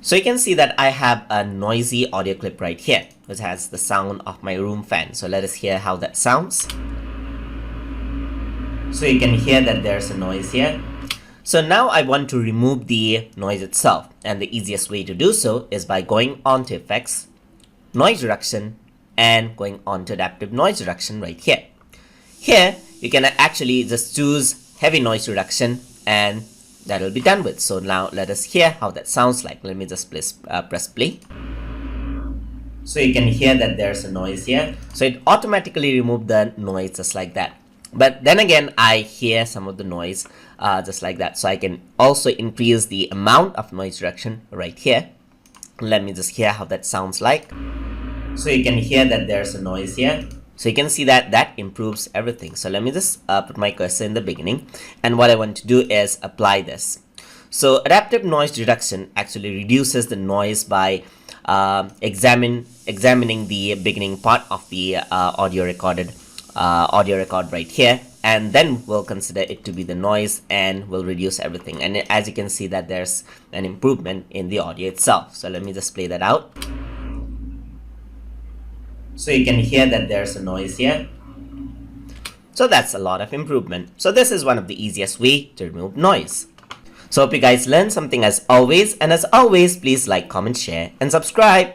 So you can see that I have a noisy audio clip right here, which has the sound of my room fan. So let us hear how that sounds. So you can hear that there's a noise here. So now I want to remove the noise itself, and the easiest way to do so is by going on to Effects, Noise Reduction, and going on to Adaptive Noise Reduction right here. Here you can actually just choose Heavy Noise Reduction, and that will be done with. So now let us hear how that sounds like. Let me just press play. So you can hear that there's a noise here. So it automatically removed the noise just like that. But then again, I hear some of the noise just like that. So I can also increase the amount of noise reduction right here. Let me just hear how that sounds like. So you can hear that there's a noise here. So you can see that that improves everything. So let me just put my cursor in the beginning. And what I want to do is apply this. So adaptive noise reduction actually reduces the noise by examining the beginning part of the audio record right here, and then we'll consider it to be the noise and we'll reduce everything. And as you can see that there's an improvement in the audio itself. So let me just play that out. So you can hear that there's a noise here. So that's a lot of improvement. So this is one of the easiest way to remove noise. So hope you guys learned something as always, and as always, please like, comment, share, and subscribe.